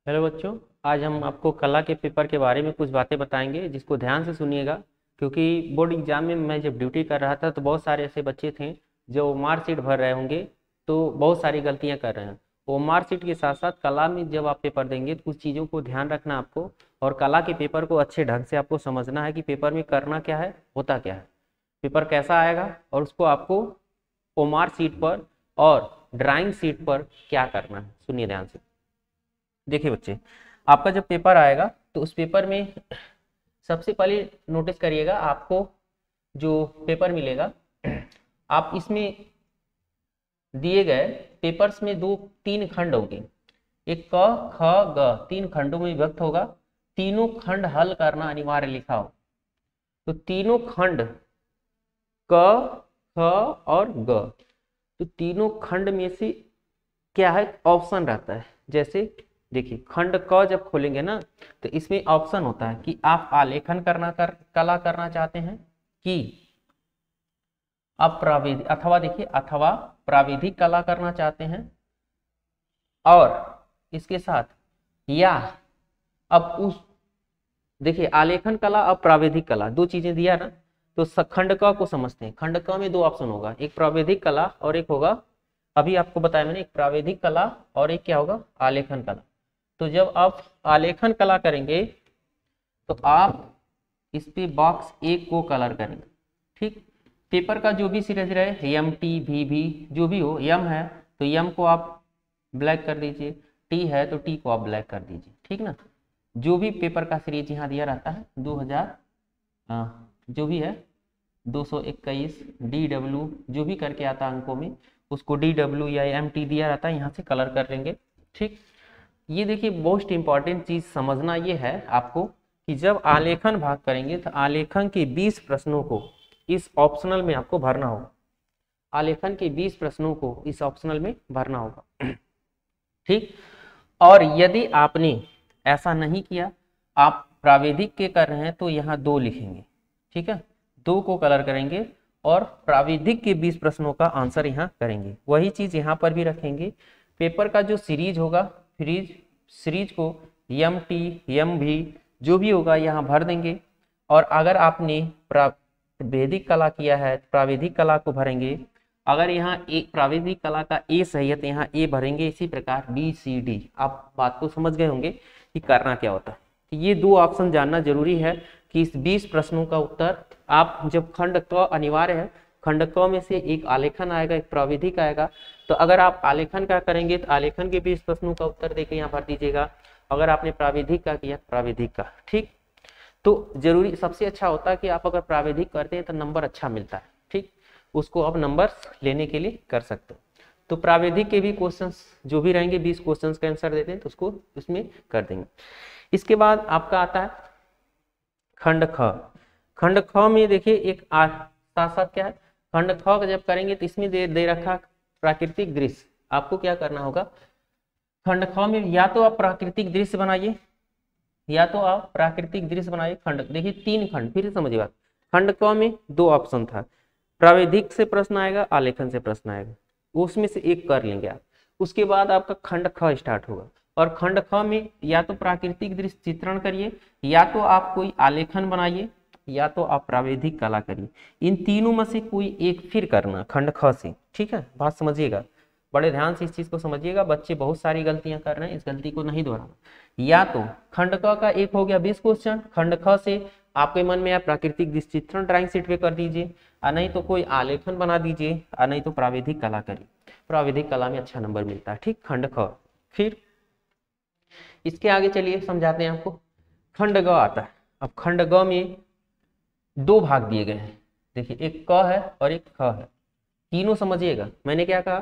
Hello बच्चों। आज हम आपको कला के पेपर के बारे में कुछ बातें बताएंगे जिसको ध्यान से सुनिएगा, क्योंकि बोर्ड एग्जाम में मैं जब ड्यूटी कर रहा था तो बहुत सारे ऐसे बच्चे थे जो मार्कशीट भर रहे होंगे तो बहुत सारी गलतियां कर रहे हैं। वो मार्कशीट के साथ साथ कला में जब आप पेपर देंगे तो कुछ चीज़ों को ध्यान रखना आपको, और कला के पेपर को अच्छे ढंग से आपको समझना है कि पेपर में करना क्या है, होता क्या है, पेपर कैसा आएगा, और उसको आपको ओमार सीट पर और ड्राइंग सीट पर क्या करना है। सुनिए ध्यान से। देखिए बच्चे, आपका जब पेपर आएगा तो उस पेपर में सबसे पहले नोटिस करिएगा, आपको जो पेपर मिलेगा आप इसमें दिए गए पेपर्स में दो तीन खंड होंगे। एक क ख ग, तीन खंडों में विभक्त होगा। तीनों खंड हल करना अनिवार्य लिखा हो। तो तीनों खंड क ख और ग, तो तीनों खंड में से क्या है, ऑप्शन रहता है। जैसे देखिए, खंड क जब खोलेंगे ना तो इसमें ऑप्शन होता है कि आप आलेखन कला करना चाहते हैं कि आप प्राविधिक, अथवा देखिए अथवा प्राविधिक कला करना चाहते हैं, और इसके साथ या अब उस देखिए आलेखन कला और प्राविधिक कला दो चीजें दिया ना, तो खंड क को समझते हैं। खंड क में दो ऑप्शन होगा, एक प्राविधिक कला और एक होगा, अभी आपको बताया मैंने, एक प्राविधिक कला और एक क्या होगा, आलेखन कला। तो जब आप आलेखन कला करेंगे तो आप इस पे बॉक्स एक को कलर करेंगे। ठीक, पेपर का जो भी सिरे सिरे है, एम टी भी जो भी हो, यम है तो यम को आप ब्लैक कर दीजिए, टी है तो टी को आप ब्लैक कर दीजिए। ठीक ना, जो भी पेपर का सीरीज यहाँ दिया रहता है 2000 जो भी है 221 DW जो भी करके आता है अंकों में, उसको DW या MT दिया रहता है, यहाँ से कलर कर लेंगे। ठीक, ये देखिए मोस्ट इंपॉर्टेंट चीज समझना ये है आपको कि जब आलेखन भाग करेंगे तो आलेखन के 20 प्रश्नों को इस ऑप्शनल में आपको भरना होगा। आलेखन के 20 प्रश्नों को इस ऑप्शनल में भरना होगा। ठीक, और यदि आपने ऐसा नहीं किया, आप प्राविधिक के कर रहे हैं तो यहाँ 2 लिखेंगे। ठीक है, 2 को कलर करेंगे और प्राविधिक के 20 प्रश्नों का आंसर यहाँ करेंगे। वही चीज यहाँ पर भी रखेंगे। पेपर का जो सीरीज होगा, सीरीज को एम टी एम भी जो भी होगा यहाँ भर देंगे। और अगर आपने प्राविधिक कला किया है, प्राविधिक कला को भरेंगे। अगर यहाँ एक प्राविधिक कला का ए सही है तो यहाँ ए भरेंगे। इसी प्रकार बी सी डी। आप बात को समझ गए होंगे कि करना क्या होता है। तो ये 2 ऑप्शन जानना जरूरी है कि इस 20 प्रश्नों का उत्तर आप, जब खंड क अनिवार्य है, खंड क में से एक आलेखन आएगा, एक प्राविधिक आएगा, तो अगर आप आलेखन का करेंगे तो आलेखन के 20 प्रश्नों का उत्तर देके यहाँ भर दीजिएगा। अगर आपने प्राविधिक का किया, प्राविधिक का। ठीक, तो जरूरी सबसे अच्छा होता है कि आप अगर प्राविधिक करते हैं तो नंबर अच्छा मिलता है। ठीक, उसको आप नंबर लेने के लिए कर सकते हो। तो प्राविधिक के भी क्वेश्चंस जो भी रहेंगे, 20 क्वेश्चंस का आंसर देते हैं तो उसको उसमें कर देंगे। इसके बाद आपका आता है खंड ख। खंड ख में देखिए एक साथ साथ क्या है, खंड ख जब करेंगे तो इसमें दे रखा प्राकृतिक दृश्य। आपको क्या करना होगा, खंड ख में या तो आप प्राकृतिक दृश्य बनाइए, या तो आप प्राकृतिक दृश्य बनाइए। खंड देखिए 3 खंड, फिर से समझिए बात। खंड क में 2 ऑप्शन था, प्राविधिक से प्रश्न आएगा, आलेखन से प्रश्न आएगा, उसमें से एक कर लेंगे आप। उसके बाद आपका खंड ख स्टार्ट होगा, और खंड ख में या तो प्राकृतिक दृश्य चित्रण करिए, या तो आप कोई आलेखन बनाइए, या तो आप प्राविधिक कला करिए। इन तीनों में से कोई एक फिर करना खंड ख से। ठीक है, बात समझिएगा, बड़े ध्यान से इस चीज को समझिएगा। बच्चे बहुत सारी गलतियां कर रहे हैं, इस गलती को नहीं दोहराना। या तो खंड क का एक हो गया 20 क्वेश्चन, खंड ख से आपके मन में या प्राकृतिक दृश्य चित्रण ड्राइंग शीट पे कर दीजिए, और नहीं तो कोई आलेखन बना दीजिए, और नहीं तो प्राविधिक कला करिए। प्राविधिक कला में अच्छा नंबर मिलता है। ठीक, खंड ख। फिर इसके आगे चलिए समझाते हैं आपको। खंड ग आता है। अब खंड ग में 2 भाग दिए गए हैं। देखिए, एक क है और एक ख है। तीनों समझिएगा, मैंने क्या कहा,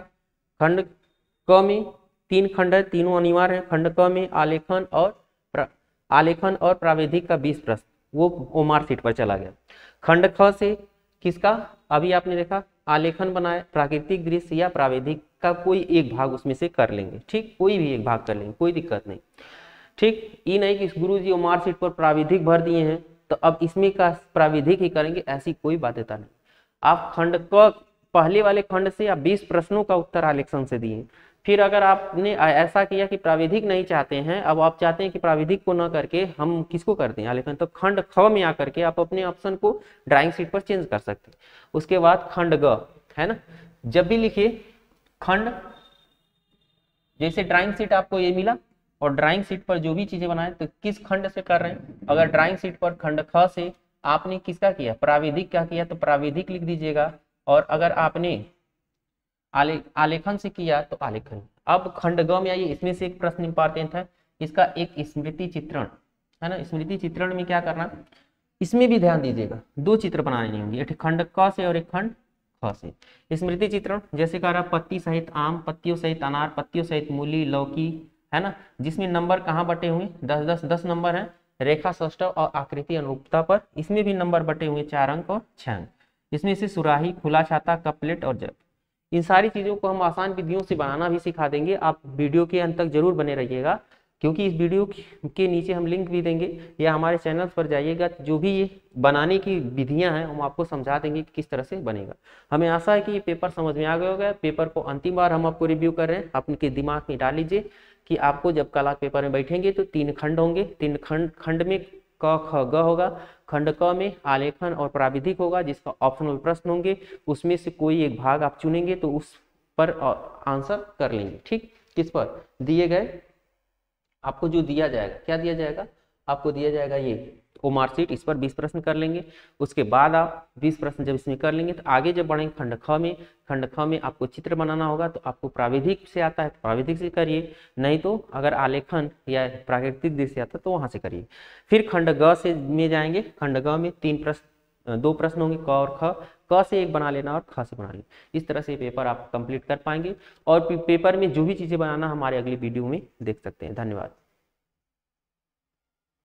खंड क में 3 खंड है, तीनों अनिवार्य है। खंड क में आलेखन और प्राविधिक का 20 प्रश्न, वो ओमार सीट पर चला गया। खंड ख से किसका, अभी आपने देखा आलेखन बनाए, प्राकृतिक दृश्य या प्राविधिक का कोई एक भाग उसमें से कर लेंगे। ठीक, कोई भी एक भाग कर लेंगे, कोई दिक्कत नहीं। ठीक, ये नहीं कि गुरु जी ओमार सीट पर प्राविधिक भर दिए हैं तो अब इसमें का प्राविधिक ही करेंगे, ऐसी कोई बाध्यता नहीं। आप खंड क पहले वाले खंड से या 20 प्रश्नों का उत्तर आलेखन से दिए फिर अगर आपने ऐसा किया कि प्राविधिक नहीं चाहते हैं, अब आप चाहते हैं कि प्राविधिक को ना करके हम किसको कर दें आलेखन, तो खंड ख में आकर के आप अपने ऑप्शन को ड्राइंग शीट पर चेंज कर सकते हैं। उसके बाद खंड ग है ना, जब भी लिखिए खंड, जैसे ड्राइंग शीट आपको ये मिला और ड्राइंग शीट पर जो भी चीजें बनाए तो किस खंड से कर रहे हैं, अगर ड्राइंग शीट पर खंड ख से आपने किसका किया, प्राविधिक का किया तो प्राविधिक लिख दीजिएगा, और अगर आपने आलेखन से किया तो आलेखन। अब खंड ग में आइए, इसमें से एक प्रश्न इंपॉर्टेंट है, इसका एक स्मृति चित्रण है ना। स्मृति चित्रण में क्या करना, इसमें भी ध्यान दीजिएगा, दो चित्र बनाने होंगे, एक खंड क से और एक खंड ख से। स्मृति चित्रण जैसे कह रहा पत्ती सहित आम, पत्तियों सहित अनार, पत्तियों सहित मूली, लौकी है ना, जिसमें नंबर कहाँ बटे हुए 10 नंबर है, रेखा सौष्ठव और आकृति अनुरूपता पर इसमें भी नंबर बटे हुए 4 अंक और 6 अंक। इसमें से सुराही, खुला छाता, कप प्लेट और जग, इन सारी चीजों को हम आसान विधियों से बनाना भी सिखा देंगे। आप वीडियो के अंत तक जरूर बने रहिएगा, क्योंकि इस वीडियो के नीचे हम लिंक भी देंगे, या हमारे चैनल पर जाइएगा, जो भी ये बनाने की विधियां हैं हम आपको समझा देंगे कि किस तरह से बनेगा। हमें आशा है कि ये पेपर समझ में आ गया होगा। पेपर को अंतिम बार हम आपको रिव्यू कर रहे हैं, अपने दिमाग में डाल लीजिए कि आपको जब कला पेपर में बैठेंगे तो 3 खंड होंगे, 3 खंड में क ख ग होगा, खंड क में आलेखन और प्राविधिक होगा, जिसका ऑप्शनल प्रश्न होंगे, उसमें से कोई एक भाग आप चुनेंगे तो उस पर आंसर कर लेंगे। ठीक, किस पर दिए गए, आपको जो दिया जाएगा, क्या दिया जाएगा, आपको दिया जाएगा ये ओ मार्कशीट, इस पर 20 प्रश्न कर लेंगे। उसके बाद आप 20 प्रश्न जब इसमें कर लेंगे तो आगे जब बढ़ेंगे खंड ख में आपको चित्र बनाना होगा, तो आपको प्राविधिक से आता है तो प्राविधिक से करिए, नहीं तो अगर आलेखन या प्राकृतिक दृश्य आता है तो वहां से करिए। फिर खंड ग से में जाएंगे, खंड ग में 2 प्रश्न होंगे, क और ख, क से एक बना लेना और ख से बना लेना। इस तरह से पेपर आप कंप्लीट कर पाएंगे, और पेपर में जो भी चीजें बनाना हमारे अगली वीडियो में देख सकते हैं। धन्यवाद।